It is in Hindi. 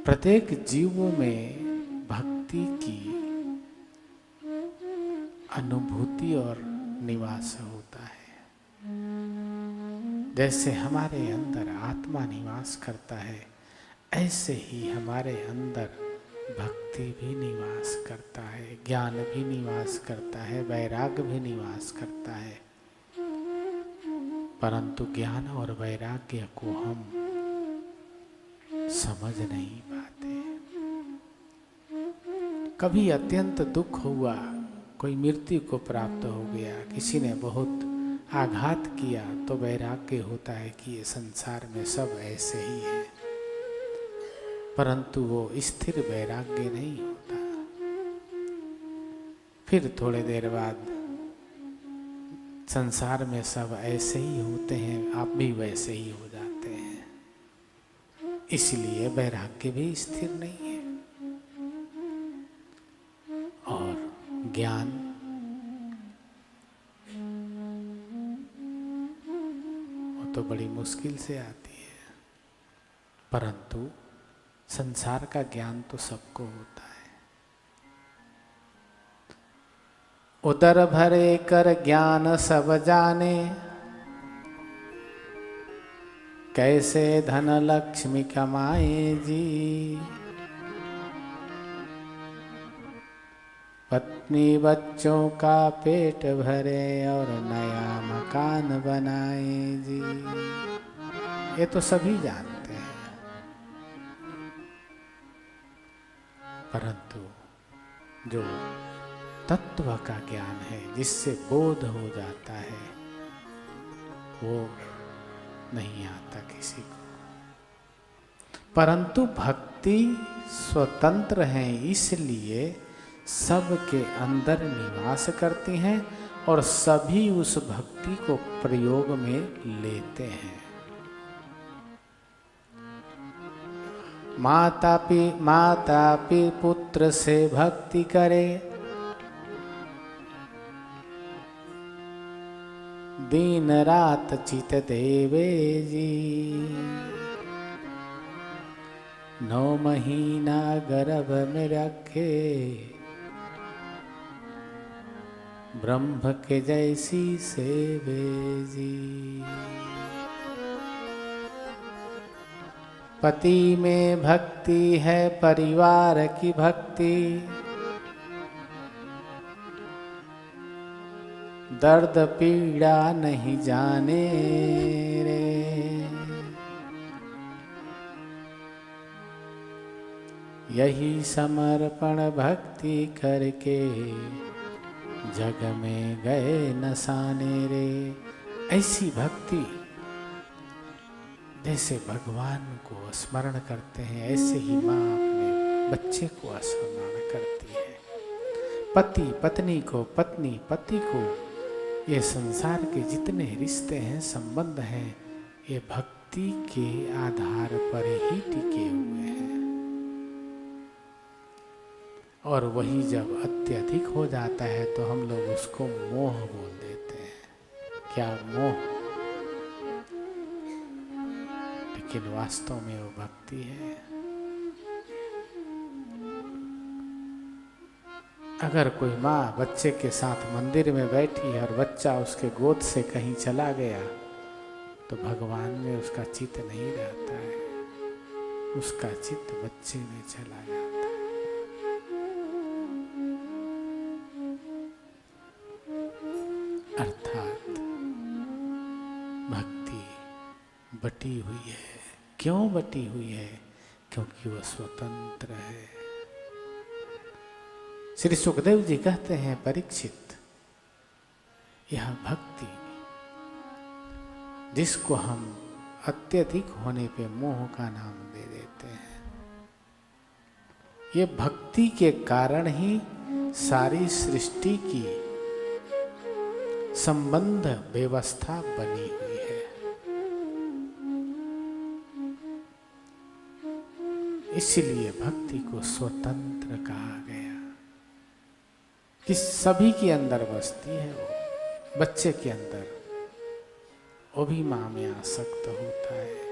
प्रत्येक जीव में भक्ति की अनुभूति और निवास होता है। जैसे हमारे अंदर आत्मा निवास करता है, ऐसे ही हमारे अंदर भक्ति भी निवास करता है, ज्ञान भी निवास करता है, वैराग्य भी निवास करता है। परंतु ज्ञान और वैराग्य को हम समझ नहीं पाते। कभी अत्यंत दुख हुआ, कोई मृत्यु को प्राप्त हो गया, किसी ने बहुत आघात किया, तो वैराग्य होता है कि ये संसार में सब ऐसे ही है। परंतु वो स्थिर वैराग्य नहीं होता। फिर थोड़े देर बाद संसार में सब ऐसे ही होते हैं, आप भी वैसे ही हो जाते हैं। इसलिए वैराग्य भी स्थिर नहीं है। और ज्ञान वो तो बड़ी मुश्किल से आती है, परंतु संसार का ज्ञान तो सबको होता है। उदर भरे कर ज्ञान सब जाने, कैसे धन लक्ष्मी कमाए जी। पत्नी बच्चों का पेट भरे और नया मकान बनाए जी। ये तो सभी जानते हैं, परंतु जो तत्व का ज्ञान है, जिससे बोध हो जाता है, वो नहीं आता किसी को। परंतु भक्ति स्वतंत्र है, इसलिए सबके अंदर निवास करती हैं और सभी उस भक्ति को प्रयोग में लेते हैं। माता पी पुत्र से भक्ति करे, दिन रात चित देवे जी। 9 महीना गर्भ में रखे, ब्रह्म के जैसी सेवे जी। पति में भक्ति है, परिवार की भक्ति, दर्द पीड़ा नहीं जाने रे। यही समर्पण भक्ति करके जग में गए नसाने रे। ऐसी भक्ति जैसे भगवान को स्मरण करते हैं, ऐसे ही माँ अपने बच्चे को स्मरण करती है। पति पत्नी को, पत्नी पति को, ये संसार के जितने रिश्ते हैं, संबंध हैं, ये भक्ति के आधार पर ही टिके हुए हैं। और वही जब अत्यधिक हो जाता है तो हम लोग उसको मोह बोल देते हैं। क्या मोह? लेकिन वास्तव में वो भक्ति है। अगर कोई माँ बच्चे के साथ मंदिर में बैठी है और बच्चा उसके गोद से कहीं चला गया, तो भगवान में उसका चित्त नहीं रहता है, उसका चित्त बच्चे में चला जाता है। अर्थात भक्ति बटी हुई है। क्यों बटी हुई है? क्योंकि वह स्वतंत्र है। श्री सुखदेव जी कहते हैं, परीक्षित, यह भक्ति जिसको हम अत्यधिक होने पे मोह का नाम दे देते हैं, ये भक्ति के कारण ही सारी सृष्टि की संबंध व्यवस्था बनी हुई है। इसलिए भक्ति को स्वतंत्र कहा गया कि सभी के अंदर बसती है। वो बच्चे के अंदर वो भी माँ में आसक्त होता है,